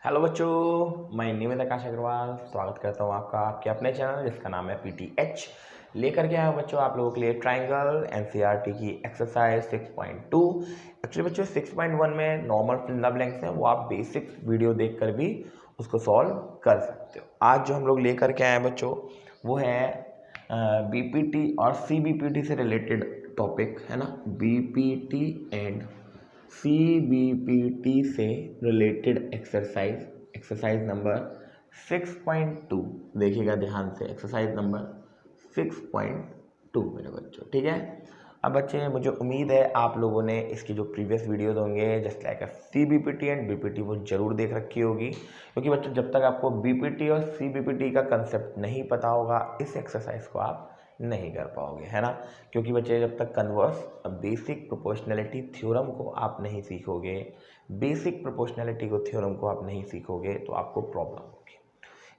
Hello बच्चों, मैं नियमित आकाश अग्रवाल स्वागत करता हूँ आपका आपके अपने चैनल जिसका नाम है PTH। लेकर के आया हूँ बच्चों आप लोगों के लिए ट्रायंगल NCERT की एक्सरसाइज 6.2। एक्चुअली बच्चों 6.1 में normal fill in the blanks हैं, वो आप बेसिक वीडियो देखकर भी उसको सॉल्व कर सकते हो। आज जो हम लोग लेकर के आए हैं बच्चों वो है BPT और CBPT से रिलेटेड टॉपिक है ना। BPT एंड CBPT से रिलेटेड एक्सरसाइज नंबर 6.2 देखिएगा ध्यान से। एक्सरसाइज नंबर 6.2 मेरे बच्चों, ठीक है। अब बच्चे मुझे उम्मीद है आप लोगों ने इसकी जो प्रीवियस वीडियोज होंगे just like CBPT and BPT वो जरूर देख रखी होगी, क्योंकि बच्चों जब तक आपको BPT और CBPT का कंसेप्ट नहीं पता होगा इस एक्सरसाइज को आप नहीं कर पाओगे, है ना। क्योंकि बच्चे जब तक कन्वर्स बेसिक प्रोपोर्शनैलिटी थ्योरम को आप नहीं सीखोगे, बेसिक प्रोपोर्शनैलिटी को थ्योरम को आप नहीं सीखोगे तो आपको प्रॉब्लम होगी।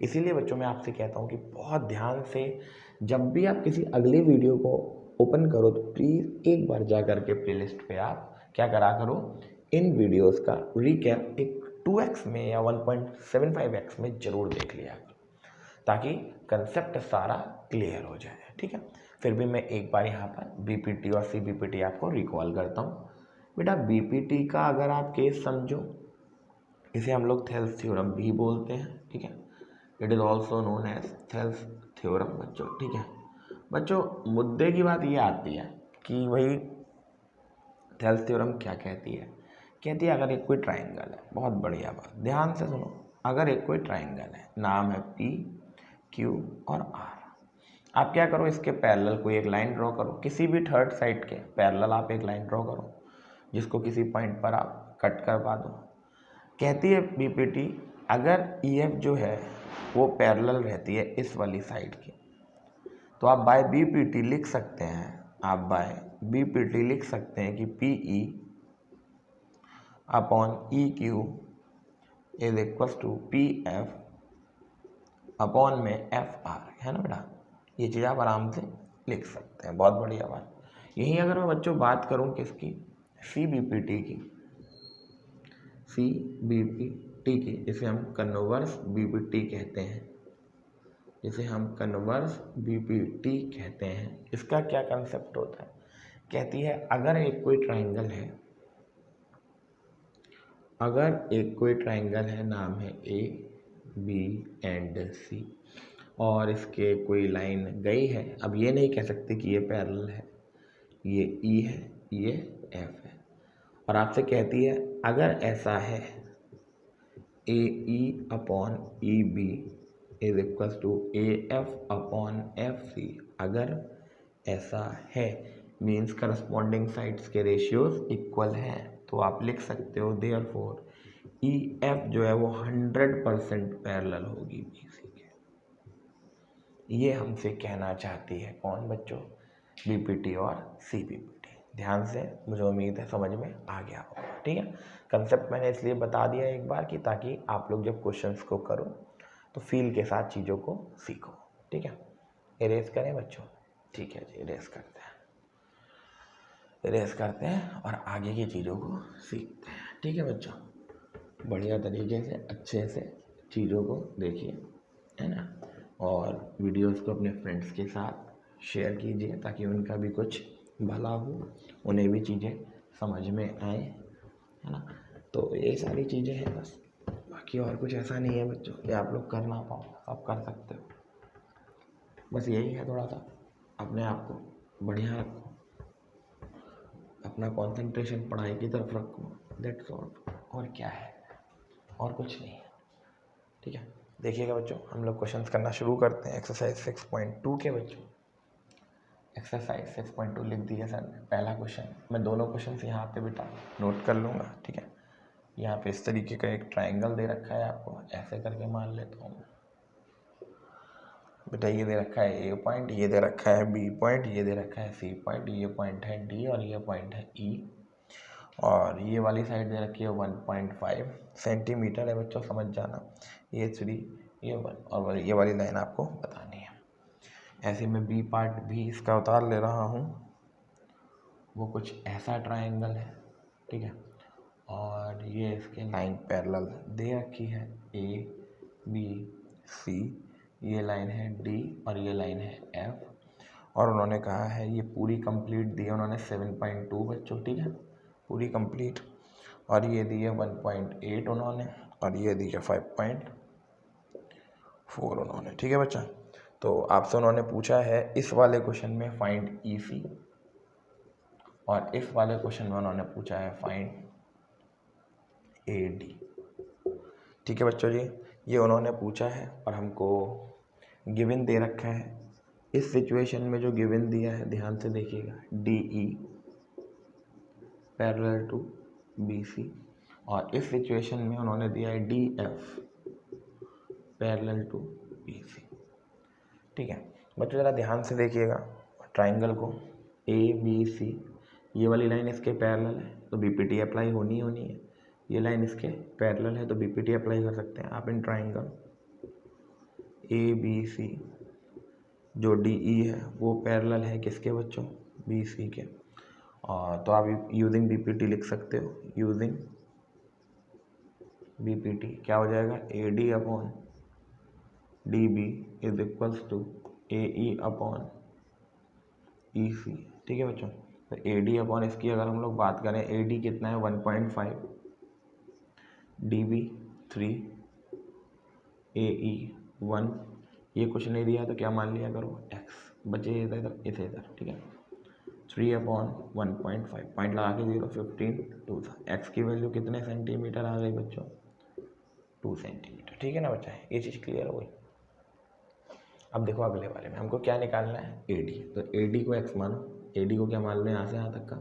इसीलिए बच्चों मैं आपसे कहता हूँ कि बहुत ध्यान से जब भी आप किसी अगले वीडियो को ओपन करो तो प्लीज़ एक बार जा करके प्लेलिस्ट पे आप क्या करा करो, इन वीडियोस का रिकैप एक 2x में या 1.75x में ज़रूर देख लिया करो, ताकि कंसेप्ट सारा क्लियर हो जाए, ठीक है। फिर भी मैं एक बार यहाँ पर BPT और CBPT आपको रिकॉल करता हूँ। बेटा BPT का अगर आप केस समझो, इसे हम लोग थेल्स थ्योरम भी बोलते हैं, ठीक है। It is also known as Thales theorem बच्चों, ठीक है। बच्चों मुद्दे की बात ये आती है कि भाई थेल्स थ्योरम क्या कहती है। कहती है अगर एक कोई ट्राइंगल है, बहुत बढ़िया बात, ध्यान से सुनो। अगर एक कोई ट्राइंगल है, नाम है P Q और R, आप क्या करो, इसके पैरेलल कोई एक लाइन ड्रॉ करो, किसी भी थर्ड साइड के पैरेलल आप एक लाइन ड्रॉ करो जिसको किसी पॉइंट पर आप कट करवा दो। कहती है BPT अगर EF जो है वो पैरेलल रहती है इस वाली साइड की, तो आप बाय BPT लिख सकते हैं, आप बाय BPT लिख सकते हैं कि PE upon EQ is equal to PF upon में FR, है ना बेटा। ये चीज़ आप आराम से लिख सकते हैं, बहुत बढ़िया बात। यही अगर मैं बच्चों बात करूं किसकी, CBPT की, CBPT की, जिसे हम कन्वर्स BPT कहते हैं, जिसे हम कन्वर्स BPT कहते हैं। इसका क्या कंसेप्ट होता है, कहती है अगर एक कोई ट्राइंगल है, अगर एक कोई ट्राइंगल है, नाम है A B एंड C, और इसके कोई लाइन गई है, अब ये नहीं कह सकते कि ये पैरेलल है, ये E है, ये F है, और आपसे कहती है अगर ऐसा है AE upon EB is equal to AF upon FC, अगर ऐसा है मीन्स करस्पॉन्डिंग साइड्स के रेशियोज इक्वल हैं, तो आप लिख सकते हो देयरफॉर EF जो है वो 100% पैरेलल होगी BC के। ये हमसे कहना चाहती है कौन बच्चों, BPT और CBPT। ध्यान से, मुझे उम्मीद है समझ में आ गया होगा, ठीक है। कंसेप्ट मैंने इसलिए बता दिया एक बार कि ताकि आप लोग जब क्वेश्चंस को करो तो फील के साथ चीज़ों को सीखो, ठीक है। इरेज करें बच्चों, ठीक है जी, इरेज करते हैं, इरेज करते हैं और आगे की चीज़ों को सीखते हैं, ठीक है बच्चों। बढ़िया तरीके से अच्छे से चीज़ों को देखिए, है ना, और वीडियोस को अपने फ्रेंड्स के साथ शेयर कीजिए ताकि उनका भी कुछ भला हो, उन्हें भी चीज़ें समझ में आए, है ना। तो ये सारी चीज़ें हैं बस, बाकी और कुछ ऐसा नहीं है बच्चों कि आप लोग कर ना पाओ, आप कर सकते हो। बस यही है, थोड़ा सा अपने आप को बढ़िया रखो, अपना कंसंट्रेशन पढ़ाई की तरफ रखो, दैट्स ऑल। और क्या है, और कुछ नहीं है, ठीक है। देखिएगा बच्चों, हम लोग क्वेश्चंस करना शुरू करते हैं एक्सरसाइज 6.2 के बच्चों। एक्सरसाइज 6.2 लिख दिया सर ने। पहला क्वेश्चन, मैं दोनों क्वेश्चन यहाँ पे बेटा नोट कर लूँगा, ठीक है। यहाँ पे इस तरीके का एक ट्राइंगल दे रखा है, आपको ऐसे करके मान लेता हूँ बेटा। ये दे रखा है A पॉइंट, ये दे रखा है B पॉइंट, ये दे रखा है C पॉइंट, ये पॉइंट है D और ये पॉइंट है E, और ये वाली साइड दे रखी है 1.5 सेंटीमीटर है बच्चों, समझ जाना। ये 3, ये 1, और ये वाली लाइन आपको बतानी है। ऐसे में B पार्ट भी इसका उतार ले रहा हूँ, वो कुछ ऐसा ट्रायंगल है, ठीक है। और ये इसके लाइन पैरेलल दे रखी है A B C, ये लाइन है D और ये लाइन है F, और उन्होंने कहा है ये पूरी कंप्लीट दी है उन्होंने 7.2 बच्चों, ठीक है, पूरी कंप्लीट, और ये दी है 1.8 उन्होंने, और ये दी है 5.4 उन्होंने, ठीक है बच्चा। तो आपसे उन्होंने पूछा है इस वाले क्वेश्चन में फाइंड EC, और इस वाले क्वेश्चन में उन्होंने पूछा है फाइंड AD, ठीक है बच्चों जी, ये उन्होंने पूछा है और हमको गिवन दे रखा है। इस सिचुएशन में जो गिवन दिया है ध्यान से देखिएगा, DE पैरेलल टू BC, और इस सिचुएशन में उन्होंने दिया है DF पैरेलल टू BC, ठीक है बच्चों, ज़रा ध्यान से देखिएगा ट्राइंगल को, ABC, ये वाली लाइन इसके पैरेलल है तो BPT अप्लाई होनी है, ये लाइन इसके पैरेलल है तो BPT अप्लाई कर सकते हैं आप इन ट्राइंगल ABC। जो DE है वो पैरेलल है किसके बच्चों, BC के, और तो आप यूजिंग BPT लिख सकते हो, यूजिंग BPT क्या हो जाएगा, AD upon DB is equals to AE upon EC, ठीक है बच्चों। तो AD अपॉन इसकी अगर हम लोग बात करें, AD कितना है 1.5, DB 3, AE 1, ये कुछ नहीं दिया तो क्या मान लिया करो x, बचे इधर इसे इधर, ठीक है, 3 अपॉन 1.5, पॉइंट लगा के 0, 15 2 था, x की वैल्यू कितने सेंटीमीटर आ गई बच्चों, 2 सेंटीमीटर, ठीक है ना बच्चा, ये चीज़ क्लियर हो गई। अब देखो अगले वाले में हमको क्या निकालना है, AD, तो AD को x मानो, AD को क्या मान लो यहाँ से यहाँ तक का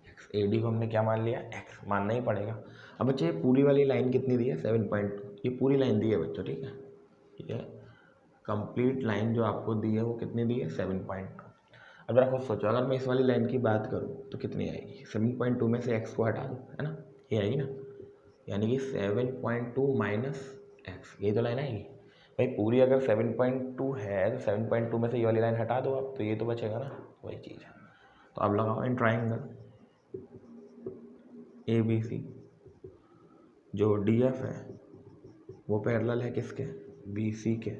x, AD को हमने क्या मान लिया x, मानना ही पड़ेगा। अब बच्चे ये पूरी वाली लाइन कितनी दी है 7.2, ये पूरी लाइन दी है बच्चों, ठीक है, ये कंप्लीट लाइन जो आपको दी है वो कितनी दी है 7.2। अब जरा खुद सोचो, अगर मैं इस वाली लाइन की बात करूँ तो कितनी आएगी, 7.2 में से x को हटा दो, है ना, ये आएगी ना, यानी कि 7.2 माइनस एक्स, यही तो लाइन आएगी भाई। पूरी अगर 7.2 है तो 7.2 में से ये वाली लाइन हटा दो आप, तो ये तो बचेगा ना, वही चीज़ है। तो अब लगाओ इन ट्राइंगल ABC, जो DF है वो पैरेलल है किसके, BC के,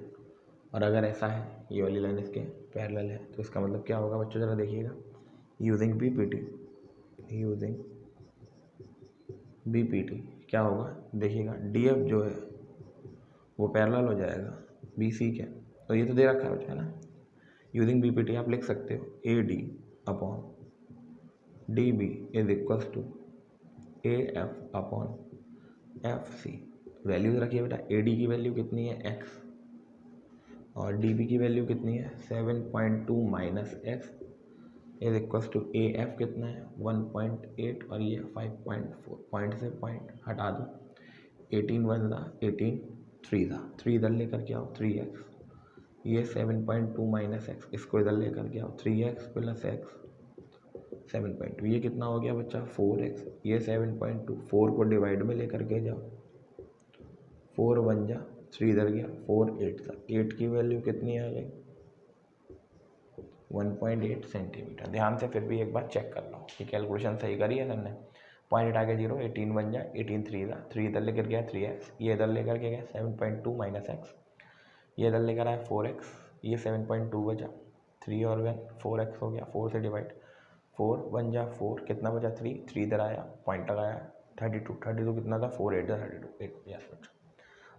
और अगर ऐसा है ये वाली लाइन इसके पैरेलल है तो इसका मतलब क्या होगा बच्चों, ज़रा देखिएगा, यूजिंग BPT क्या होगा, देखिएगा DF जो है वो पैरेलल हो जाएगा BC के, तो ये तो दे रखा है ना, यूजिंग BPT आप लिख सकते हो AD upon DB is equals to AF upon FC, values रखिए बेटा, AD की वैल्यू कितनी है x, और DB की वैल्यू कितनी है 7.2 minus x is equals to AF कितना है 1.8, और ये 5.4, पॉइंट से पॉइंट हटा दो, 18 1 था 18, 3 था, 3 इधर लेकर के आओ 3x, ये 7.2 माइनस एक्स, इसको इधर लेकर के आओ 3x प्लस एक्स 7.2, ये कितना हो गया बच्चा 4x, ये 7.2, 4 को डिवाइड में लेकर के जाओ, 4 1 जा 3 इधर गया, 4 8 था, 8 की वैल्यू कितनी आ गई 1.8 सेंटीमीटर। ध्यान से फिर भी एक बार चेक कर लो कि कैलकुलेशन सही करी है सर ने, पॉइंट हटा के 0, 18 1 जा 18, 3 था, 3 इधर लेकर गया 3x, ये इधर लेकर के गया 7.2 माइनस एक्स, ये इधर लेकर आया 4x, ये 7.2 बचा, 3 और 1 4x हो गया, 4 से डिवाइड, 4 1 जा 4, कितना बचा 3, 3 इधर आया, पॉइंट लगाया 32 कितना था 4 8 था 32, 8 यस बच्चों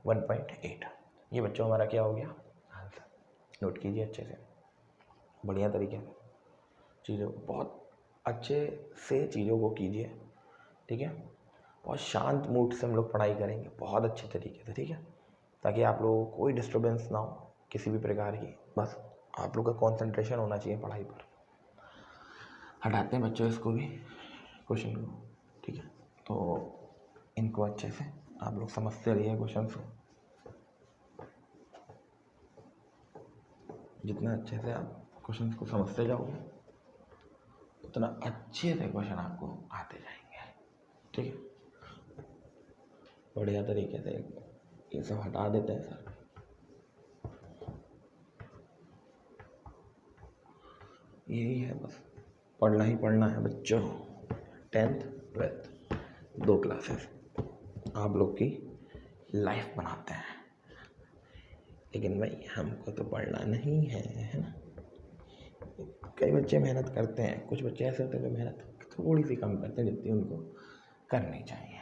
1.8, ये बच्चों हमारा क्या हो गया आंसर। नोट कीजिए अच्छे से, बढ़िया तरीके से चीज़ों को, बहुत अच्छे से चीज़ों को कीजिए, ठीक है, बहुत शांत मूड से हम लोग पढ़ाई करेंगे, बहुत अच्छे तरीके से, ठीक है, ताकि आप लोगों को कोई डिस्टर्बेंस ना हो किसी भी प्रकार की, बस आप लोग का कंसंट्रेशन होना चाहिए पढ़ाई पर। हटाते हैं बच्चों इसको भी, क्वेश्चन को, ठीक है, तो इनको अच्छे से आप लोग समझते रहिए क्वेश्चन को, जितना अच्छे से आप क्वेश्चन को समझते जाओगे उतना अच्छे से क्वेश्चन आपको आते जाएंगे, ठीक है, बढ़िया तरीके से ये सब हटा देते हैं सर। यही है, बस पढ़ना ही पढ़ना है बच्चों, 10th 12th 2 क्लासेस आप लोग की लाइफ बनाते हैं, लेकिन भाई हमको तो पढ़ना नहीं है ना। कई बच्चे मेहनत करते हैं, कुछ बच्चे ऐसे होते हैं जो मेहनत थोड़ी सी कम करते हैं जितनी उनको करनी चाहिए।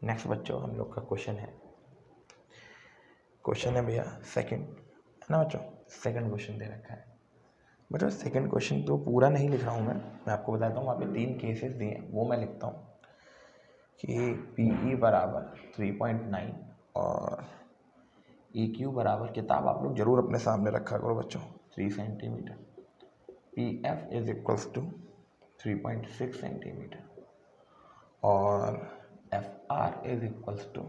नेक्स्ट बच्चों हम लोग का क्वेश्चन है भैया सेकंड, है ना बच्चों। सेकंड क्वेश्चन दे रखा है बच्चों। सेकंड क्वेश्चन तो पूरा नहीं लिख रहा हूँ मैं आपको बताता हूँ। वहाँ पे 3 केसेस दिए हैं, वो मैं लिखता हूँ कि PE बराबर 3.9 और EQ बराबर, किताब आप लोग जरूर अपने सामने रखा करो बच्चों, 3 centimetre. PF is equals to 3.6 centimetre और FR is equals to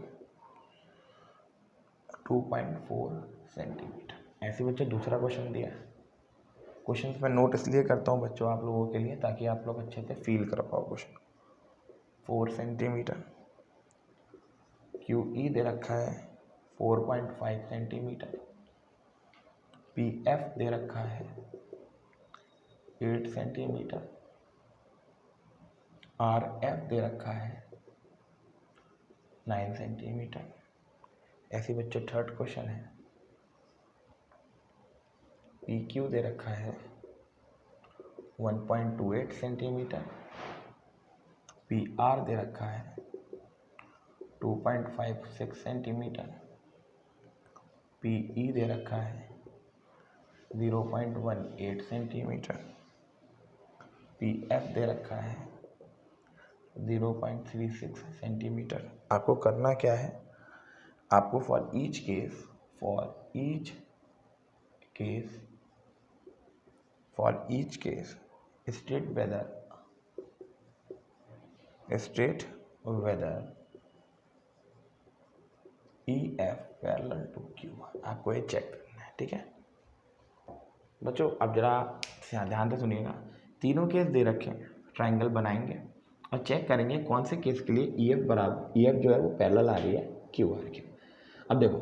2.4 centimetre. ऐसे बच्चे दूसरा क्वेश्चन दिया है। क्वेश्चन मैं नोट इसलिए करता हूँ बच्चों आप लोगों के लिए, ताकि आप लोग अच्छे से फील कर पाओ क्वेश्चन। 4 सेंटीमीटर, QE दे रखा है 4.5 सेंटीमीटर, PF दे रखा है 8 सेंटीमीटर, RF दे रखा है 9 सेंटीमीटर। ऐसे बच्चों थर्ड क्वेश्चन है, PQ दे रखा है 1.28 सेंटीमीटर, PR दे रखा है 2.56 सेंटीमीटर, PE दे रखा है 0.18 सेंटीमीटर, PF दे रखा है 0.36 सेंटीमीटर। आपको करना क्या है, आपको for each case state whether EF parallel to Q, आपको ये चेक करना है, ठीक है बच्चों। अब जरा ध्यान से सुनिएगा, तीनों केस दे रखे हैं, ट्रायंगल बनाएंगे और चेक करेंगे कौन से केस के लिए EF जो है वो पैरेलल आ रही है QR के। अब देखो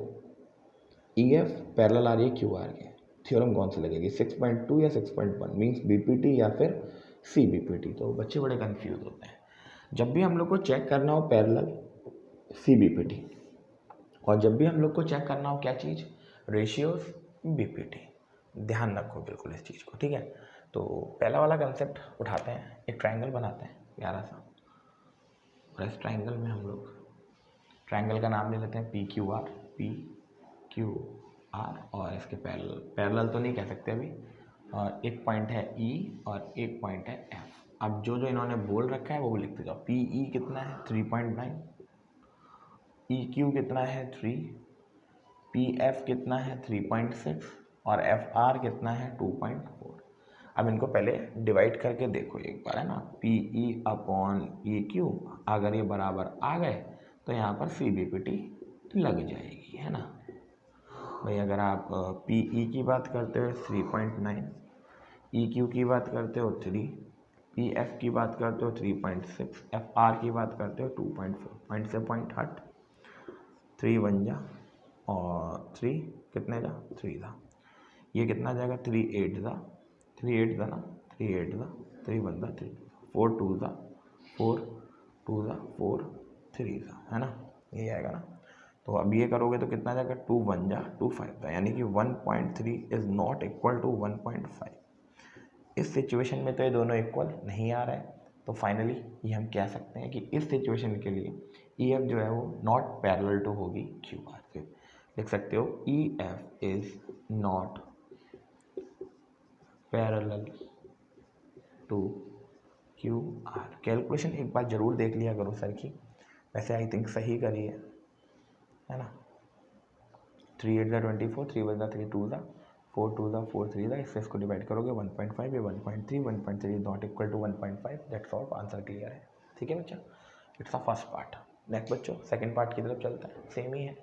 EF पैरेलल आ रही है QR के, थ्योरम कौन सी लगेगी, 6.2 या 6.1, मीन्स BPT या फिर CBPT। तो बच्चे बड़े कंफ्यूज होते हैं। जब भी हम लोग को चेक करना हो पैरेलल CBPT, और जब भी हम लोग को चेक करना हो क्या चीज़, रेशियोज BPT। ध्यान रखो बिल्कुल इस चीज़ को, ठीक है। तो पहला वाला कंसेप्ट उठाते हैं, एक ट्रायंगल बनाते हैं प्यारा सा, और इस ट्रायंगल में हम लोग ट्रायंगल का नाम ले लेते हैं PQR, और इसके पैरेलल तो नहीं कह सकते अभी, और एक पॉइंट है E और एक पॉइंट है F। अब जो इन्होंने बोल रखा है वो लिखते जाओ। PE कितना है 3.9, EQ कितना है 3, PF कितना है 3.6 और FR कितना है 2.4। अब इनको पहले डिवाइड करके देखो एक बार, है ना। PE अपॉन EQ अगर ये बराबर आ गए तो यहाँ पर CBPT लग जाएगी, है ना भाई। अगर आप PE की बात करते हो 3.9, EQ की बात करते हो 3, PF की बात करते हो 3.6, FR की बात करते हो 2.4, पॉइंट से पॉइंट हट, 3 बन जा और 3 कितने जा 3 था, ये कितना जाएगा 3 8 था, 3 8 था ना, 3 8 था, 3 बन था 3, 4 2 था, 4 2 था 4 3 था, है ना, ये आएगा ना। तो अब ये करोगे तो कितना जाएगा 2 1 जा 2 5 था, यानी कि 1.3 इज नॉट इक्वल टू 1.5। इस सिचुएशन में तो ये दोनों इक्वल नहीं आ रहा है, तो फाइनली ये हम कह सकते हैं कि इस सिचुएशन के लिए EF जो है वो नॉट पैरेलल टू होगी QR से। लिख सकते हो EF is not parallel to QR। Calculation एक बार जरूर देख लिया करो सर की, वैसे आई थिंक सही करी है ना। 3 8 24, 3 1 3 2 4 2 4 3 इससे इसको डिवाइड करोगे 1.5 या 1.3 not equal to 1.5। That's all, answer clear है, ठीक है बच्चा। It's a first part. Next बच्चों सेकंड पार्ट की तरफ चलते हैं, सेम ही है,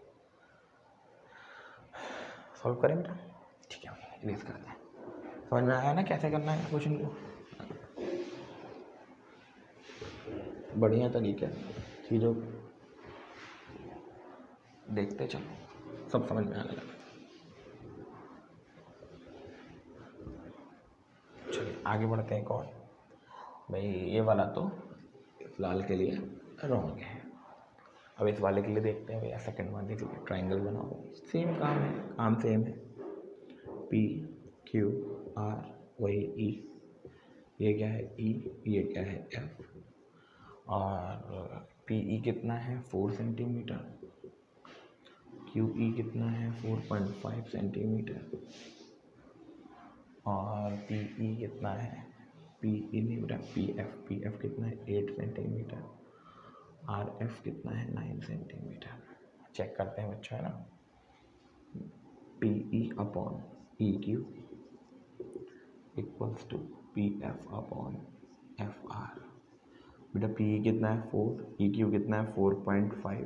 सॉल्व करें बेटा, ठीक है इरेज करते हैं। समझ में आया ना कैसे करना है क्वेश्चन को, बढ़िया तरीके चीज़ों देखते चलो सब समझ में आने लगा। चलिए आगे बढ़ते हैं। एक और भाई, ये वाला तो फिलहाल के लिए रॉन्ग है। अब इस वाले के लिए देखते हैं भैया, सेकंड वाले के लिए ट्राइंगल बनाओ, सेम काम है, काम सेम है। पी क्यू आर वही ई, ये क्या है ई, ये क्या है एफ, और पी ई कितना है 4 सेंटीमीटर, क्यू ई कितना है 4.5 सेंटीमीटर, और पी ई कितना है, पी ई नहीं बेटा पी एफ कितना है 8 सेंटीमीटर, आर एफ कितना है 9 सेंटीमीटर। चेक करते हैं बच्चों, है ना। P E upon E Q equals to P F upon F R. बेटा पी ई कितना है 4, ई क्यू कितना है 4.5,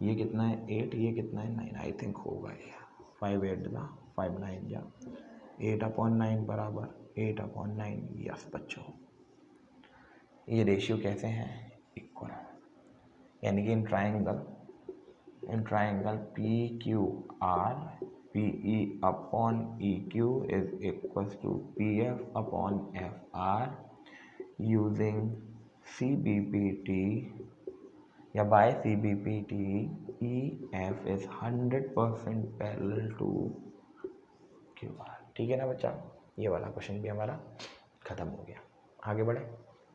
ये कितना है 8, ये कितना है 9, आई थिंक होगा ये 5 8 जा 5 9 जा 8/9 बराबर 8/9। यस बच्चों, ये रेशियो कैसे हैं, इक्वल, यानी कि in triangle P Q R P E upon E Q is equal to P F upon F R using C B P T या by C B P T, E F is 100% parallel to Q R. ठीक है ना बच्चा, ये वाला question भी हमारा ख़त्म हो गया। आगे बढ़े,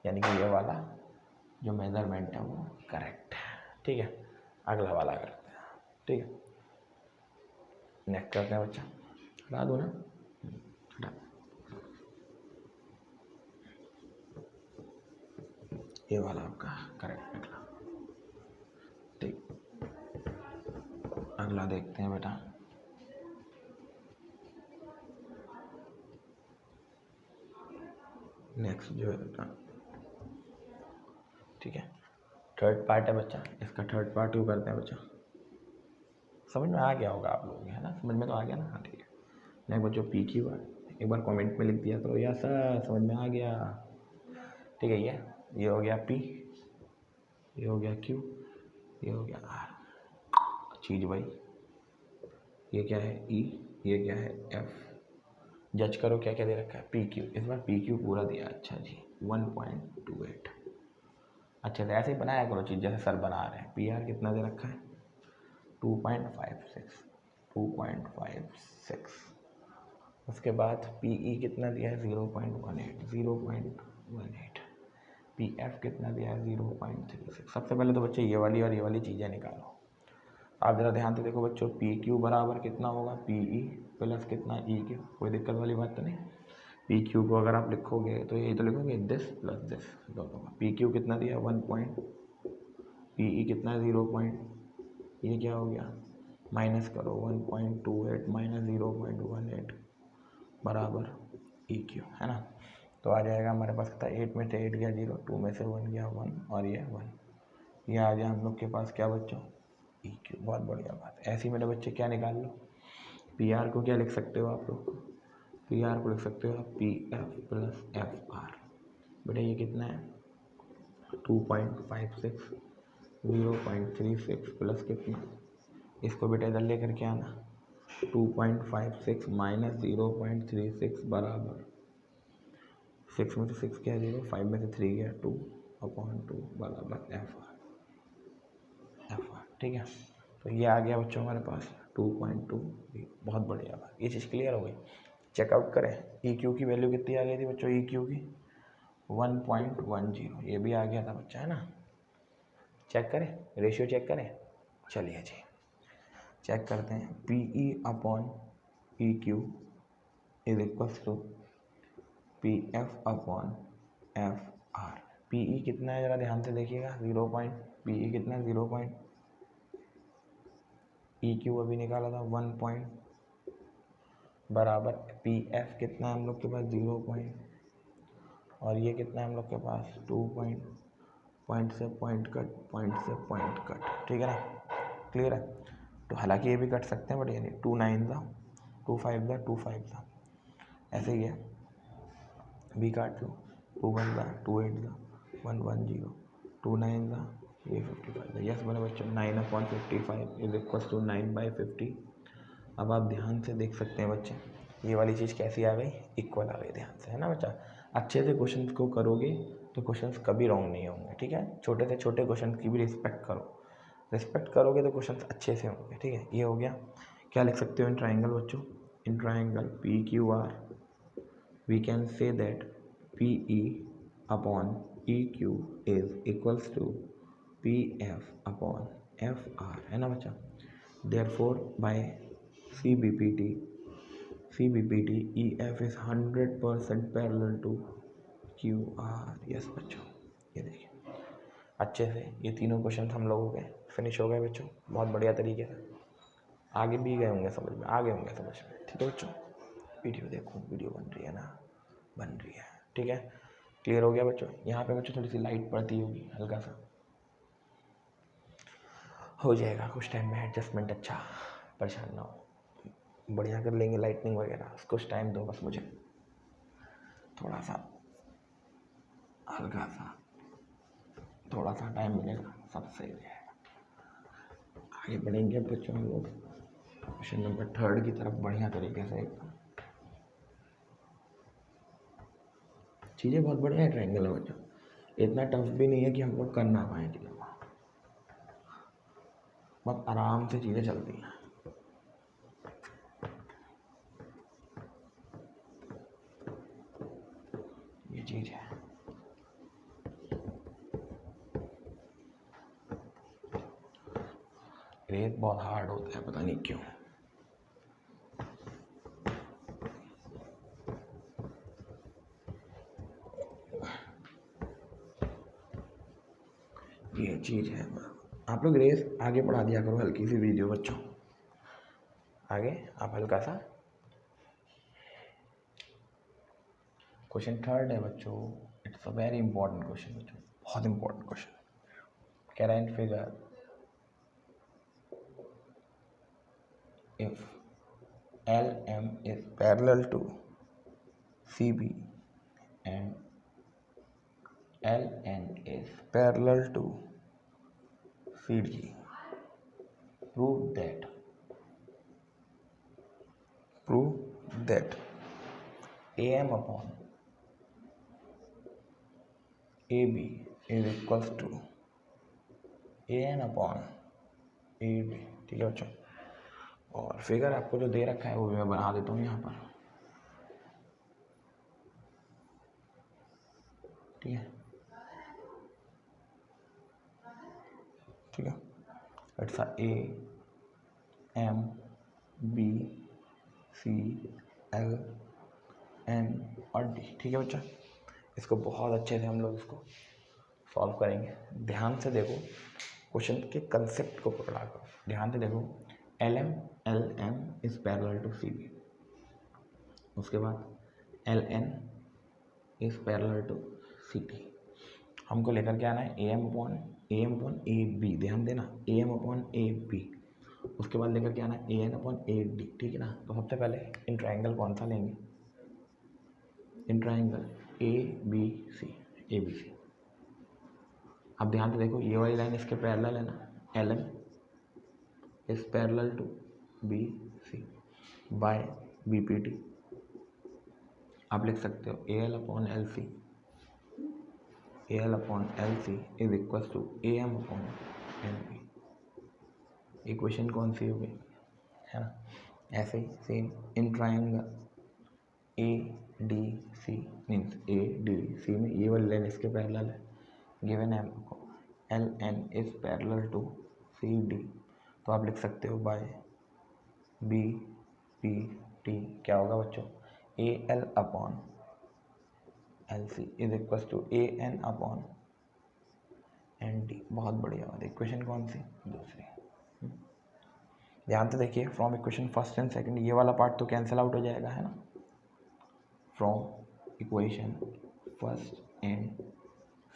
यानी कि ये वाला जो मेजरमेंट है वो करेक्ट है। ठीक है, अगला वाला करते हैं। ठीक है, नेक्स्ट करते हैं बच्चा, हटा दो ना, हटा। ये वाला आपका करेक्ट निकला। ठीक, अगला देखते हैं बेटा। नेक्स्ट जो है बेटा, ठीक है, थर्ड पार्ट है बच्चा, इसका थर्ड पार्ट क्यों करते हैं बच्चा, समझ में आ गया होगा आप लोग, है ना, समझ में तो आ गया ना। हाँ ठीक है, नेक्स्ट बच्चों पी क्यू आर, एक बार कमेंट में लिख दिया करो या सर समझ में आ गया। ठीक है, ये हो गया पी, ये हो गया क्यू, ये हो गया आर। चीज भाई, ये क्या है ई, ये क्या है एफ। जज करो क्या क्या दे रखा है, पी क्यू, इस बार पी क्यू पूरा दिया। अच्छा जी 1.28। अच्छे से ऐसे ही बनाया करो चीज़ जैसे सर बना रहे हैं। पी आर कितना दे रखा है 2.56। उसके बाद पी ई कितना दिया है 0.18। पी एफ कितना दिया है 0.36। सबसे पहले तो बच्चे ये वाली और ये वाली चीज़ें निकालो। आप ज़रा ध्यान से देखो बच्चों, पी क्यू बराबर कितना होगा, पी ई प्लस कितना ई क्यू। कोई दिक्कत वाली बात तो नहीं। पी क्यू को अगर आप लिखोगे तो यही तो लिखोगे दिस प्लस दिस दोनों का। पी क्यू कितना दिया 1 पॉइंट, पी ई कितना 0 पॉइंट, ये क्या हो गया माइनस करो 1.28 माइनस 0.18 बराबर ई क्यू, है ना। तो आ जाएगा हमारे पास कितना, 8 में से 8 गया 0, 2 में से 1 गया 1 और ये 1। ये आ गया हम लोग के पास क्या बच्चों, ई क्यू। बहुत बढ़िया बात। ऐसे ही मेरे बच्चे क्या निकाल लो, पी आर को क्या लिख सकते हो आप लोग, पी आर को लिख सकते हो आप P F plus F R. बेटा ये कितना है 2.56, 0.36 प्लस कितना, इसको बेटा इधर लेकर के आना 2.56 माइनस 0.36 बराबर 6 में से 6 क्या 0, 5 में से 3 गया 2/2 बराबर एफ आर। ठीक है, तो ये आ गया बच्चों हमारे पास 2.2। बहुत बढ़िया बात, ये चीज़ क्लियर हो गई। चेकआउट करें, ई क्यू की वैल्यू कितनी आ गई थी बच्चों, ई क्यू की 1.10, ये भी आ गया था बच्चा, है ना। चेक करें, रेशियो चेक करें। चलिए जी चेक करते हैं, P E upon E Q is equals to P F upon F R. P E कितना है ज़रा ध्यान से देखिएगा 0 पॉइंट, पी ई कितना है 0 पॉइंट, ई क्यू अभी निकाला था 1 पॉइंट बराबर पी एफ कितना है हम लोग के पास 0 पॉइंट, और ये कितना है हम लोग के पास 2 पॉइंट। पॉइंट से पॉइंट कट, पॉइंट से पॉइंट कट, ठीक है ना, क्लियर है। तो हालांकि ये भी कट सकते हैं बट यानी 2 9 था 2 5 था 2 5 था, ऐसे ही है, भी काट लो 2 1 था 2 8 था 1 1 0, 2 9 था ये 55 था। यस बने बच्चों 9/55 इज इक्वल टू 9/50। अब आप ध्यान से देख सकते हैं बच्चे, ये वाली चीज़ कैसी आ गई, इक्वल आ गई, ध्यान से, है ना बच्चा। अच्छे से क्वेश्चन को करोगे तो क्वेश्चंस कभी रॉन्ग नहीं होंगे, ठीक है। छोटे से छोटे क्वेश्चन की भी रिस्पेक्ट करो, रिस्पेक्ट करोगे तो क्वेश्चंस अच्छे से होंगे, ठीक है। ये हो गया। क्या लिख सकते हो इन ट्राइंगल बच्चों? In triangle P Q R we can say that P E upon E Q is equals to P F upon F R, है ना बच्चा। Therefore by CBPT EF is 100% parallel to QR। Yes बच्चों, ये देखिए अच्छे से ये तीनों क्वेश्चन हम लोगों के फिनिश हो गए बच्चों, बहुत बढ़िया तरीके से। आगे भी गए होंगे समझ में, आ गए होंगे समझ में, ठीक है बच्चों। वीडियो देखो, वीडियो बन रही है ना, बन रही है, ठीक है। क्लियर हो गया बच्चों। यहाँ पे बच्चों थोड़ी सी लाइट पड़ती होगी, हल्का सा हो जाएगा कुछ टाइम में एडजस्टमेंट, अच्छा परेशान ना हो, बढ़िया कर लेंगे लाइटनिंग वगैरह। कुछ टाइम दो बस मुझे, थोड़ा सा हल्का सा थोड़ा सा टाइम मिलेगा, सब सही हो जाएगा। आगे बढ़ेंगे बच्चों हम लोग क्वेश्चन नंबर 3 की तरफ बढ़िया तरीके से। एकदम चीज़ें बहुत बढ़िया है ट्रायंगल में बच्चों, इतना टफ भी नहीं है कि हम लोग कर ना पाए चीज़ों को, बहुत आराम से चीज़ें चलती हैं। ये चीज़ है। रेत बहुत हार्ड होता है, पता नहीं क्यों। ये चीज़ है। आप लोग रेस आगे बढ़ा दिया करो, हल्की सी वीडियो बच्चों, आगे आप हल्का सा। क्वेश्चन 3 है बच्चों, it's a very important question बच्चों, बहुत इंपॉर्टेंट क्वेश्चन। कह रहा है in figure if LM is parallel to CB and LN is parallel to CD, prove that AM upon AB is equals to AN upon AB, ठीक है बच्चों। और figure आपको जो दे रखा है वो भी मैं बना देता हूँ यहाँ पर, ठीक है, ठीक है। It's A M B C L N और D, ठीक है बच्चा। इसको बहुत अच्छे से हम लोग इसको सॉल्व करेंगे। ध्यान से देखो, क्वेश्चन के कंसेप्ट को पकड़ा करो, ध्यान से देखो। LM is parallel to CB, उसके बाद LN is parallel to CD। हमको लेकर के आना है AM अपॉन AB, ध्यान देना, AM अपॉन AB। उसके बाद लेकर के आना है AN अपॉन AD, ठीक है ना। तो सबसे पहले इन ट्राइंगल कौन सा लेंगे? In triangle ABC। अब ध्यान से देखो, ये वाली लाइन इसके पैरेलल है ना, LM is parallel to BC by BPT। आप लिख सकते हो AL upon LC is equal to AM upon LB। Equation कौन सी हो गई, है ना। ऐसे ही same in triangle ADC means ADC में ये वाली लाइन इसके पैरेलल है, गिवन है आपको LN is parallel to CD। तो आप लिख सकते हो बाय BPT क्या होगा बच्चों, AL upon LC is equal to AN upon ND। बहुत बढ़िया बात। इक्वेशन कौन सी, दूसरी। ध्यान से देखिए, from equation first and second ये वाला पार्ट तो कैंसिल आउट हो जाएगा, है ना। From equation first and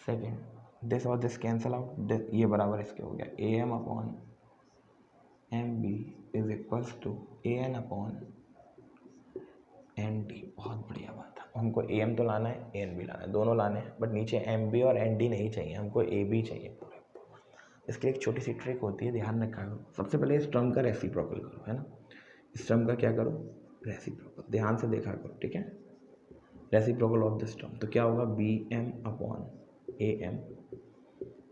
second this और दिस कैंसिल आउट, ये बराबर इसके हो गया AM upon MB is equals to AN upon ND। बहुत बढ़िया बात है। हमको AM तो लाना है, AN भी लाना है, दोनों लाने हैं, बट नीचे MB और ND नहीं चाहिए, हमको AB चाहिए पूरे। इसकी एक छोटी सी ट्रिक होती है, ध्यान रखा करो। सबसे पहले इस टर्म का रेसिप्रोकल करो, है ना। इस टर्म का क्या करो, रेसिप्रोकल, ध्यान से देखा करो, ठीक है। रेसिप्रोकल ऑफ दिस टर्म तो क्या होगा, BM upon A M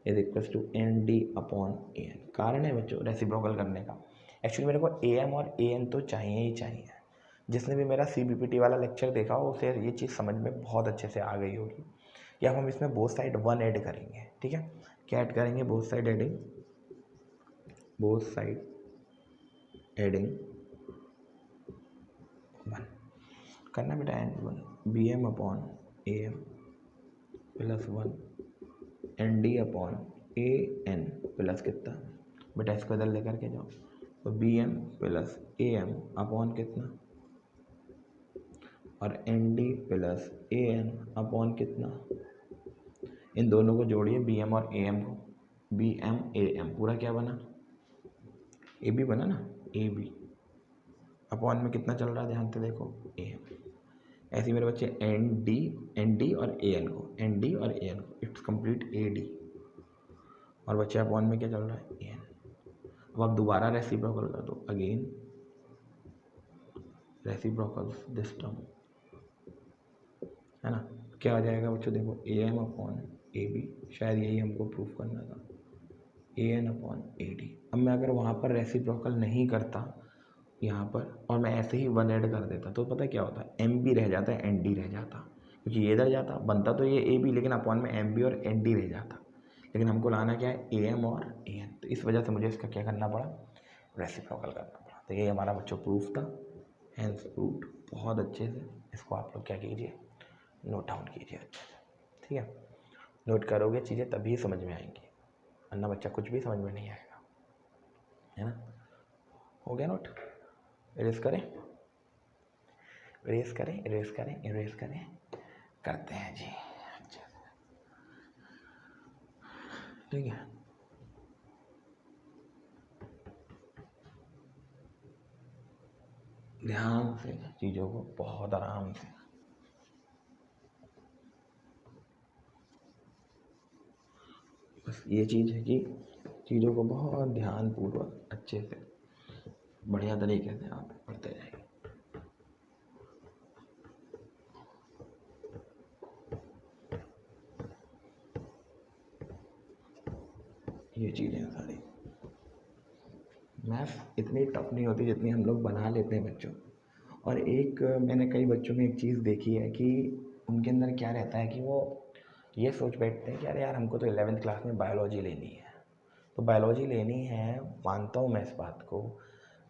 is equal to N D upon A N. कारण है बच्चों रेसिप्रोकल करने का, एक्चुअली मेरे को ए एम और ए एन तो चाहिए ही चाहिए। जिसने भी मेरा CBPT वाला लेक्चर देखा हो उसे ये चीज़ समझ में बहुत अच्छे से आ गई होगी। या हम इसमें बोथ साइड 1 ऐड करेंगे, ठीक है। क्या ऐड करेंगे? बोथ साइड एडिंग 1 करना बेटा, and 1 B M upon A M plus 1 N D upon A N plus कितना बेटा, इसको इधर लेकर के जाओ, तो B M plus A M upon कितना, और N D plus A N upon कितना। इन दोनों को जोड़िए, बी एम और ए एम को, बी एम ए एम पूरा क्या बना, ए बी बना ना, ए बी अपॉन में कितना चल रहा है ध्यान से देखो, ए एम। ऐसे मेरे बच्चे एन डी और ए एन को, एन डी और ए एन को, इट्स कंप्लीट ए डी, और बच्चे अपॉन में क्या चल रहा है, ए एन। अब आप दोबारा रेसिप्रोकल कर दो, अगेन रेसिप्रोकल दिस टर्म, है ना। क्या आ जाएगा बच्चों, देखो A M upon A B, शायद यही हमको प्रूफ करना था, A N upon A D. अब मैं अगर वहाँ पर रेसिप्रोकल नहीं करता यहाँ पर, और मैं ऐसे ही 1 ऐड कर देता, तो पता क्या होता है, एम बी रह जाता है, एन डी रह जाता, क्योंकि ये इधर जाता, बनता तो ये ए बी, लेकिन अपॉन में एम बी और एन डी रह जाता। लेकिन हमको लाना क्या है, ए एम और ए एन, तो इस वजह से मुझे इसका क्या करना पड़ा, रेसिप्रोकल करना पड़ा। तो ये हमारा बच्चों प्रूफ था, हैंस प्रूफ। बहुत अच्छे से इसको आप लोग क्या कीजिए, नोट डाउन कीजिए अच्छे से, ठीक है। नोट करोगे चीज़ें तभी समझ में आएंगी, वरना बच्चा कुछ भी समझ में नहीं आएगा, है ना। हो गया नोट, इरेज करें, इरेज करें, इरेज करें, इरेज करें, करते हैं जी, अच्छा ठीक है। ध्यान से चीज़ों को, बहुत आराम से, बस ये चीज़ है कि चीज़ों को बहुत ध्यानपूर्वक अच्छे से बढ़िया तरीके से आप पढ़ते जाएंगे। ये चीज़ें सारी, मैथ इतनी टफ नहीं होती जितनी हम लोग बना लेते हैं बच्चों। और एक मैंने कई बच्चों में एक चीज़ देखी है कि उनके अंदर क्या रहता है कि वो ये सोच बैठते हैं कि अरे यार हमको तो 11वीं क्लास में बायोलॉजी लेनी है, तो बायोलॉजी लेनी है, मानता हूँ मैं इस बात को,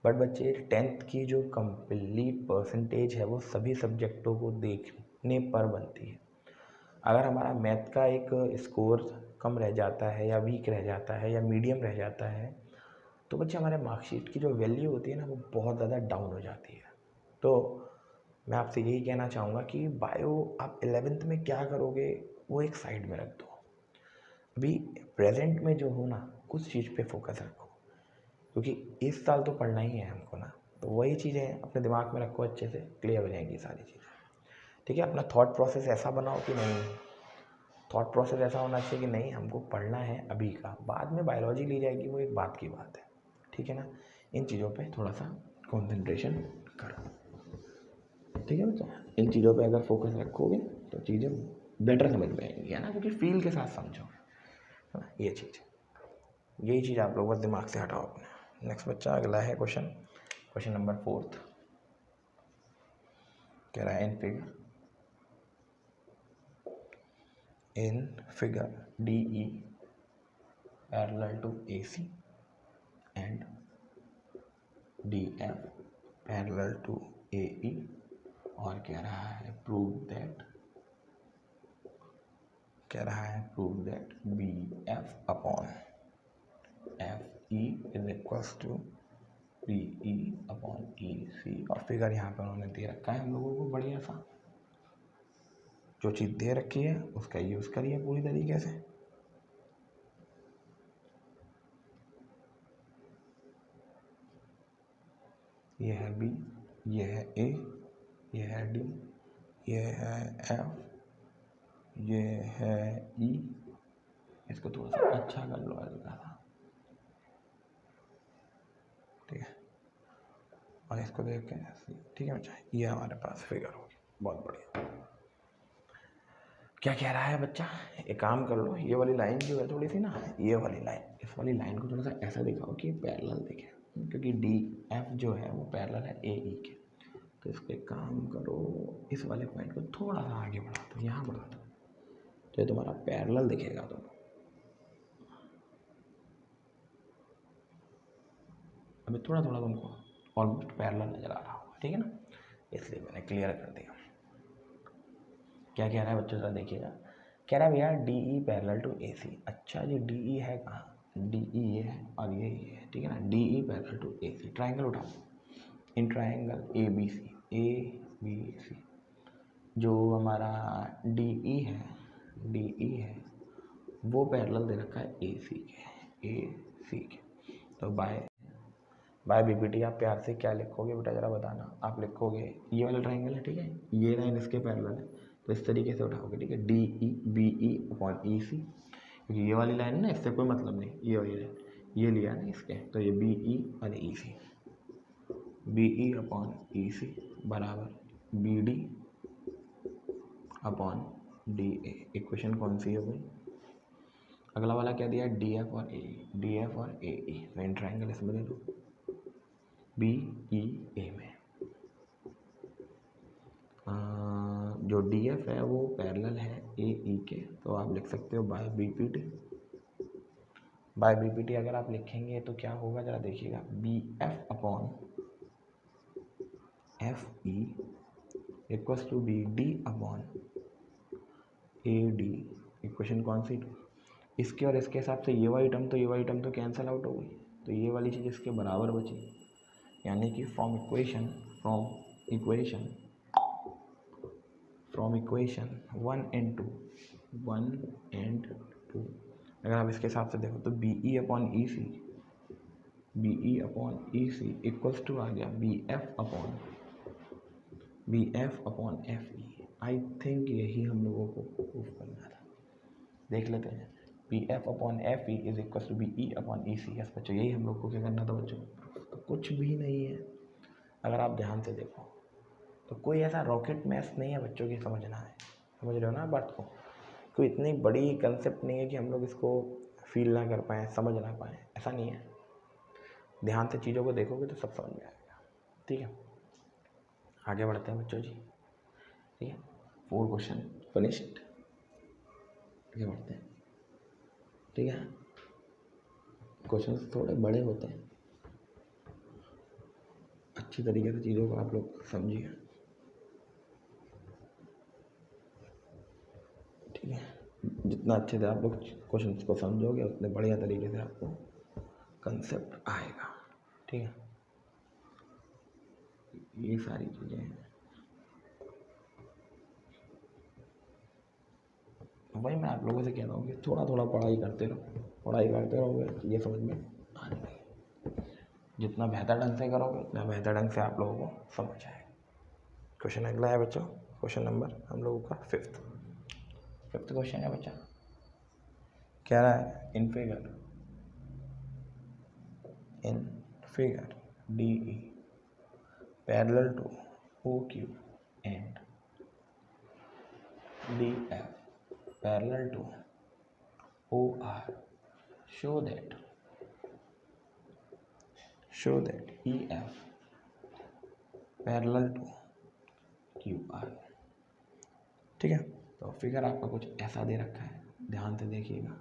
बट बच्चे 10th की जो कंप्लीट परसेंटेज है वो सभी सब्जेक्टों को देखने पर बनती है। अगर हमारा मैथ का एक स्कोर कम रह जाता है, या वीक रह जाता है, या मीडियम रह जाता है, तो बच्चे हमारे मार्कशीट की जो वैल्यू होती है ना, वो बहुत ज़्यादा डाउन हो जाती है। तो मैं आपसे यही कहना चाहूँगा कि बायो आप 11th में क्या करोगे वो एक साइड में रख दो, अभी प्रेजेंट में जो हो ना कुछ चीज़ पे फोकस रखो, क्योंकि इस साल तो पढ़ना ही है हमको ना, तो वही चीज़ें अपने दिमाग में रखो, अच्छे से क्लियर हो जाएंगी सारी चीज़ें, ठीक है। अपना थॉट प्रोसेस ऐसा बनाओ कि नहीं, थॉट प्रोसेस ऐसा होना चाहिए कि नहीं हमको पढ़ना है अभी का, बाद में बायोलॉजी ली जाएगी, वो एक बात की बात है, ठीक है ना। इन चीज़ों पे थोड़ा सा कंसंट्रेशन करो, ठीक है बच्चा। इन चीज़ों पे अगर फोकस रखोगे तो चीज़ें बेटर समझ में आएंगी, है ना, क्योंकि फील के साथ समझो, है ना। ये चीज़, यही चीज़ आप लोग बस दिमाग से हटाओ अपने। नेक्स्ट बच्चा अगला है क्वेश्चन नंबर 4 कह रहा है in figure DE parallel to AC and DF parallel to AE, और कह रहा है prove that BF upon FE is equals to PE upon EC। और फिगर यहाँ पर उन्होंने दे रखा है हम लोगों को बढ़िया सा, जो चीज़ दे रखी है उसका यूज़ करिए पूरी तरीके से। ये है B, ये है A, ये है D, ये है F, ये है E। इसको थोड़ा सा अच्छा कर लो हल्का सा, ठीक है, और इसको देख के ठीक है बच्चा, ये हमारे पास फिगर होगी, बहुत बढ़िया। क्या कह रहा है बच्चा, एक काम कर लो, ये वाली लाइन जो है थोड़ी सी ना, ये वाली लाइन, इस वाली लाइन को थोड़ा सा ऐसा दिखाओ कि पैरेलल दिखे, क्योंकि डी एफ जो है वो पैरेलल है ए ई के। तो इसके काम करो, इस वाले पॉइंट को थोड़ा सा आगे बढ़ा दो, यहाँ बढ़ा दो, तो ये तुम्हारा पैरेलल दिखेगा दोनों। अभी थोड़ा थोड़ा तुमको ऑलमोस्ट पैरेलल नजर आ रहा होगा, ठीक है ना, इसलिए मैंने क्लियर कर दिया। क्या कह रहा है बच्चों, जरा देखिएगा। कह रहा है भैया D E parallel to A सी। अच्छा जी, डी ई है कहाँ, डी ई ये है और ये है, ठीक है ना, D E parallel to A C. Triangle उठाओ, in triangle A B C, जो हमारा डी ई है वो पैरेलल दे रखा है ए सी के। तो बाय बीपीटी आप प्यार से क्या लिखोगे बेटा, जरा बताना। आप लिखोगे ये वाला ट्राइंगल है, ठीक है, ये लाइन इसके पैरेलल है, तो इस तरीके से उठाओगे, ठीक है, D E B E upon E C, क्योंकि ये वाली लाइन है ना, इससे कोई मतलब नहीं, ये वाली लाइन ये लिया ना इसके, तो ये बी ई और ई सी, B E upon E C बराबर B D upon D A. Equation कौन सी हो गई। अगला वाला क्या दिया, डी एफ और ए ई, मेन ट्राइंगल इसमें दे दो, बी ई ए में। जो डी एफ है वो पैरेलल है ए ई के, तो आप लिख सकते हो बाय बीपीटी। बाय बीपीटी अगर आप लिखेंगे तो क्या होगा, जरा देखिएगा, B F upon F E equals to B D upon A D. Equation कौन सी, इसके और इसके हिसाब से ये वाली टर्म तो ये वाली टर्म तो कैंसिल आउट हो गई, तो ये वाली चीज़ इसके बराबर बची, यानी कि फ्रॉम इक्वेशन 1 एंड 2, अगर आप इसके हिसाब से देखो तो B E upon E C equals to आ गया B F upon F E. I think यही हम लोगों को प्रूफ करना था, देख लेते हैं। B F upon F E is equals to B E upon E C. Yes बच्चों, यही हम लोग को क्या करना था बच्चों, तो कुछ भी नहीं है। अगर आप ध्यान से देखो तो कोई ऐसा रॉकेट मैथ नहीं है बच्चों की, समझना है, समझ रहे हो ना बात को। कोई इतनी बड़ी कंसेप्ट नहीं है कि हम लोग इसको फील ना कर पाएँ, समझ ना पाएँ, ऐसा नहीं है। ध्यान से चीज़ों को देखोगे तो सब समझ में आएगा, ठीक है। आगे बढ़ते हैं बच्चों जी, ठीक है, 4 क्वेश्चन फिनिश्ड। आगे बढ़ते हैं, ठीक है। क्वेश्चन थोड़े बड़े होते हैं, अच्छी तरीके से चीज़ों को आप लोग समझिए, ठीक है। जितना अच्छे से आप लोग क्वेश्चन को समझोगे उतने बढ़िया तरीके से आपको कंसेप्ट आएगा, ठीक है। ये सारी चीज़ें हैं, वही मैं आप लोगों से कह रहा हूँ कि थोड़ा थोड़ा पढ़ाई करते रहोगे, ये समझ में आ जाएगी। जितना बेहतर ढंग से करोगे उतना बेहतर ढंग से आप लोगों को समझ आएगा। क्वेश्चन अगला है बच्चों, क्वेश्चन नंबर हम लोगों का फिफ्थ क्वेश्चन है बच्चा। क्या रहा है, in figure D E parallel to O Q and D F parallel to O R, show that EF parallel to Q R, ठीक है। तो फिगर आपका कुछ ऐसा दे रखा है, ध्यान से देखिएगा।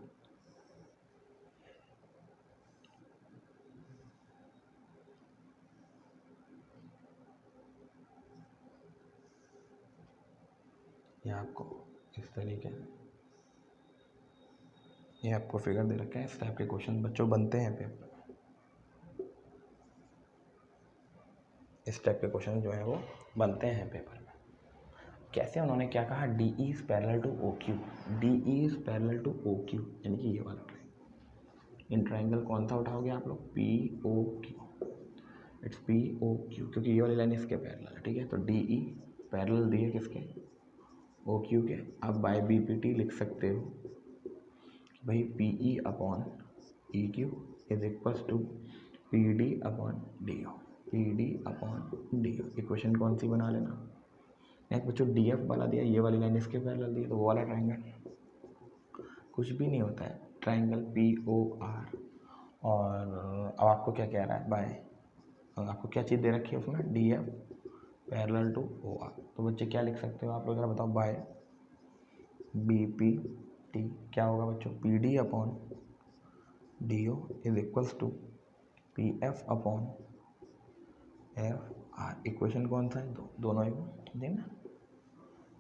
ये आपको इस तरीके से ये आपको फिगर दे रखा है, इस टाइप के क्वेश्चन बच्चों बनते हैं पेपर, इस टाइप के क्वेश्चन जो है वो बनते हैं पेपर में। कैसे, उन्होंने क्या कहा, D E is parallel to O Q, यानी कि ये वाला ट्राइंगल। इन ट्राइंगल कौन सा उठाओगे आप लोग, P O Q, it's P O Q, क्योंकि ये वाली लाइन इसके पैरेलल है, ठीक है। तो डी ई पैरेलल दिए किसके, ओ क्यू के। आप बाय बी पी टी लिख सकते हो भाई P E upon E Q is equals to P D upon D O, equation कौन सी बना लेना, नेक्स्ट बच्चों डी एफ वाला दिया, ये वाली लाइन इसके पैरेलल दी, तो वो वाला ट्राइंगल कुछ भी नहीं होता है, ट्राइंगल पी ओ आर। और अब आपको क्या कह रहा है, बाय आपको क्या चीज़ दे रखी है उसमें, D F parallel to O R. तो बच्चे क्या लिख सकते हो आप लोग, बताओ, बाय बी पी टी क्या होगा बच्चों, P D upon D O is equals to P F upon F R. Equation कौन सा है, दोनों ही ना।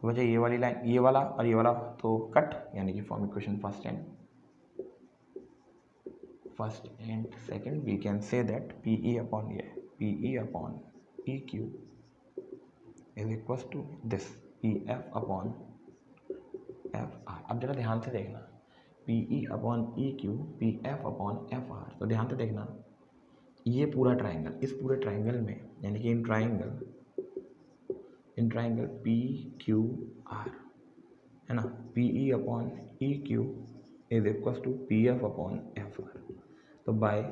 तो बच्चे ये वाली लाइन, ये वाला और ये वाला तो कट, यानी कि form equation first and second, we can say that P E upon E Q is equals to this P F upon F R. अब जरा ध्यान से देखना, P E upon E Q, P F upon F R. तो ध्यान से देखना, ये पूरा ट्राइंगल, इस पूरे ट्राइंगल में, यानी कि in triangle P Q R है ना, P E upon E Q is equals to P F upon F R. तो by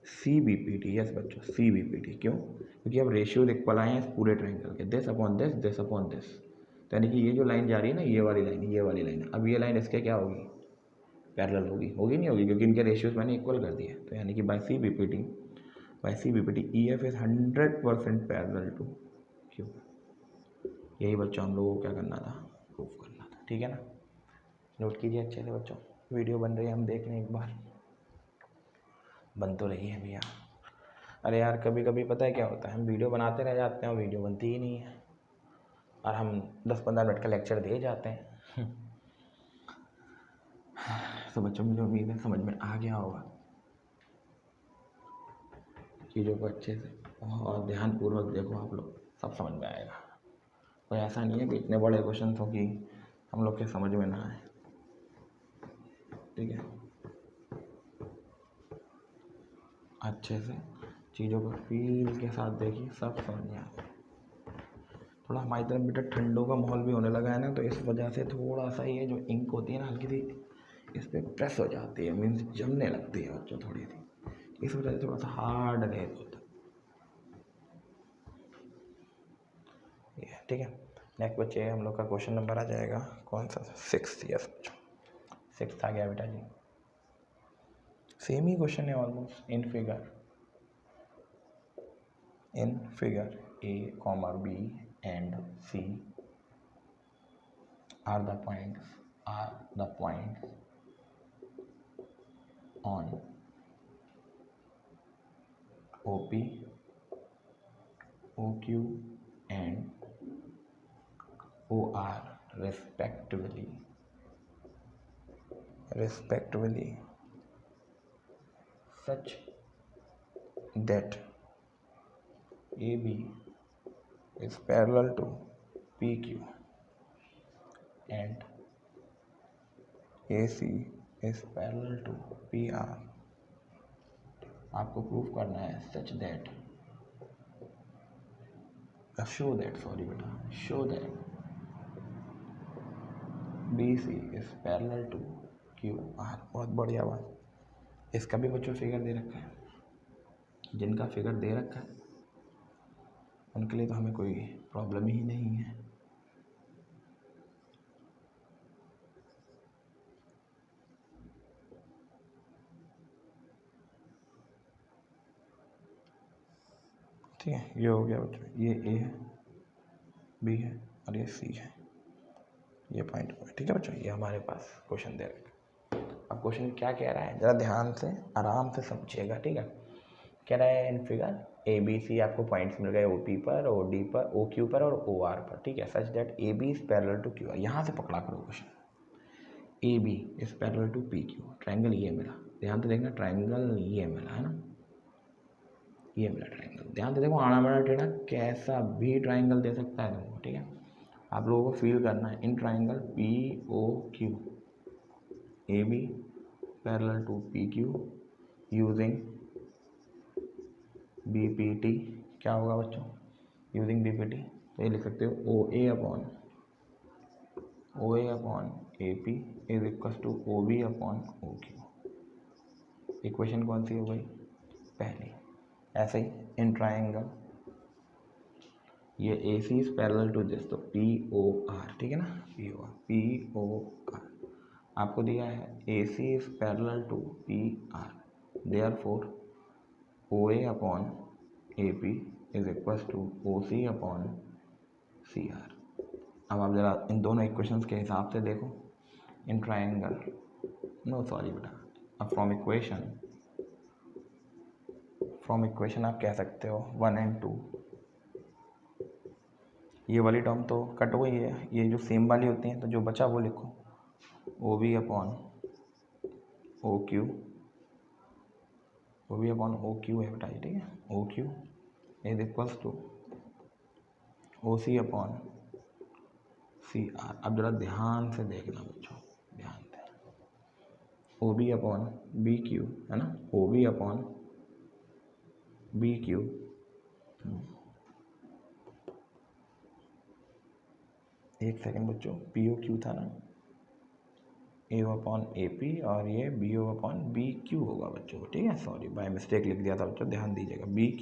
C B P T, yes बच्चों सी बी पी टी, क्यों, क्योंकि अब रेशियोज इक्वल आए हैं इस पूरे ट्राइंगल के, this upon this, this upon this. तो यानी कि ये जो लाइन जा रही है ना, ये वाली लाइन, अब ये लाइन इसके क्या होगी, पैरेलल होगी नहीं होगी, क्योंकि इनके रेशियोज मैंने इक्वल कर दिए। तो यानी कि by C B P T E F is 100% parallel to Q. यही बच्चों हम लोगों को क्या करना था, प्रूफ करना था, ठीक है ना। नोट कीजिए अच्छे से बच्चों, वीडियो बन रही है, हम देख लें एक बार, बन तो रही है भैया। अरे यार कभी कभी पता है क्या होता है, हम वीडियो बनाते रह जाते हैं और वीडियो बनती ही नहीं है, और हम 10-15 मिनट का लेक्चर दे जाते हैं। तो बच्चों मुझे उम्मीद है समझ में आ गया होगा चीज़ों को अच्छे से, और ध्यानपूर्वक देखो आप लोग, सब समझ में आएगा। कोई ऐसा नहीं है कि इतने बड़े क्वेश्चन हो कि हम लोग के समझ में ना आए, ठीक है। अच्छे से चीज़ों को फील के साथ देखिए, सब समझ में आए। थोड़ा हमारी तरफ बेटा ठंडों का माहौल भी होने लगा है ना, तो इस वजह से थोड़ा सा ये जो इंक होती है ना, हल्की सी इस पर प्रेस हो जाती है, मीन्स जमने लगती है बच्चों थोड़ी सी, इस वजह से थोड़ा सा हार्ड रेज होता है, ठीक है। नेक्स्ट बच्चे हम लोग का क्वेश्चन नंबर आ जाएगा कौन सा, 6, यस बच्चों 6 आ गया बेटा जी। सेम ही क्वेश्चन है almost. In figure A, B and C are the points on OP, OQ and OR respectively, such that AB is parallel to PQ and AC is parallel to PR। आपको proof करना है such that, show that BC is parallel to QR। बहुत बढ़िया बात। इसका भी बच्चों figure दे रखा है, जिनका फिगर दे रखा है उनके लिए तो हमें कोई प्रॉब्लम ही नहीं है। ठीक है, ये हो गया बच्चों, ये A है, B है और ये C है, ये पॉइंट हो गया, ठीक है बच्चों। ये हमारे पास क्वेश्चन दे रखा है। अब क्वेश्चन क्या कह रहा है, ज़रा ध्यान से आराम से समझिएगा, ठीक है। कह रहा है इन फिगर ABC आपको पॉइंट्स मिल गए OP पर, OD पर, OQ पर और OR पर, ठीक है। Such that AB is parallel to QR। यहाँ से पकड़ा करो question, AB is parallel to PQ। Triangle ये मिला, ध्यान से देखना, ट्राइंगल ये मिला है ना, ये मिला ट्राइंगल। ध्यान से देखो, आड़ा बड़ा टेढ़ा कैसा भी ट्राइंगल दे सकता है तुमको, ठीक है। आप लोगों को फील करना है in triangle POQ, AB parallel to PQ using BPT। क्या होगा बच्चों, यूजिंग BPT तो ये लिख सकते हो OA upon AP is equal to OB upon OQ। Equation कौन सी हो गई, पहली। ऐसे ही इन ट्राइंगल ये AC is parallel to this, तो POR, ठीक है ना, POR आपको दिया है AC is parallel to PR, therefore OA upon AP is equals to OC upon CR। अब आप ज़रा इन दोनों इक्वेशंस के हिसाब से देखो, इन ट्राइंगल, नो सॉरी बेटा, अब फ्रॉम इक्वेशन आप कह सकते हो 1 और 2, ये वाली टर्म तो कट हुई है, ये जो सेम वाली होती हैं, तो जो बचा वो लिखो, OB अपॉन OQ है बेटा, ठीक है, OQ is equals to OC upon CR। अब जरा ध्यान से देखना बच्चों, ध्यान से, OB अपॉन BQ है ना, OB अपॉन BQ, एक सेकंड बच्चों, POQ था ना, AO अपॉन AP, और ये BO अपॉन BQ होगा बच्चों, ठीक है, सॉरी बाय मिस्टेक लिख दिया था बच्चों, ध्यान दीजिएगा, BQ,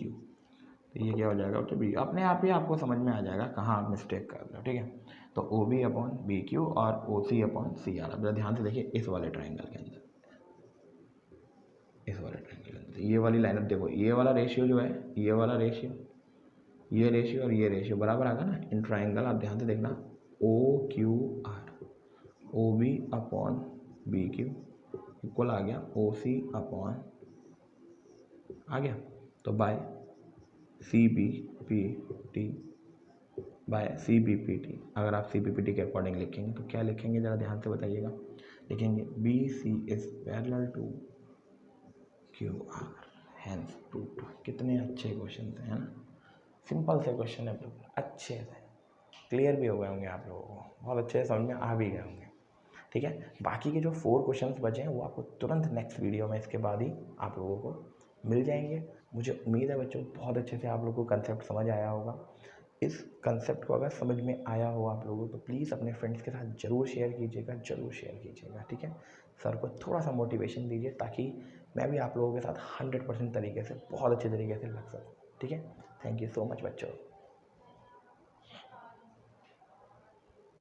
तो ये क्या हो जाएगा बच्चों, B, अपने आप ही आपको समझ में आ जाएगा कहाँ आप मिस्टेक कर रहे हो, ठीक है। तो OB अपॉन BQ और OC अपॉन CR। अब ध्यान से देखिए इस वाले ट्राइंगल के अंदर, ये वाली लाइन, अब देखो ये वाला रेशियो जो है, ये वाला रेशियो, ये रेशियो और ये रेशियो बराबर आ गया ना इन ट्राइंगल। आप ध्यान से देखना, OQR, OB upon BQ equal आ गया OC अपॉन, आ गया, तो बाय CPPT, अगर आप CPPT के अकॉर्डिंग लिखेंगे तो क्या लिखेंगे, ज़रा ध्यान से बताइएगा, लिखेंगे BC is parallel to QR hence proved. कितने अच्छे क्वेश्चन हैं ना, सिंपल से क्वेश्चन है, अच्छे से क्लियर भी हो गए होंगे आप लोगों को, बहुत अच्छे से समझ में आ भी गए होंगे, ठीक है। बाकी के जो 4 क्वेश्चंस बचे हैं वो आपको तुरंत नेक्स्ट वीडियो में इसके बाद ही आप लोगों को मिल जाएंगे। मुझे उम्मीद है बच्चों बहुत अच्छे से आप लोगों को कंसेप्ट समझ आया होगा। इस कंसेप्ट को अगर समझ में आया हो आप लोगों को तो प्लीज़ अपने फ्रेंड्स के साथ ज़रूर शेयर कीजिएगा, ठीक है। सर को थोड़ा सा मोटिवेशन दीजिए ताकि मैं भी आप लोगों के साथ 100% तरीके से, बहुत अच्छे तरीके से लग सकूँ, ठीक है। थैंक यू सो मच बच्चों।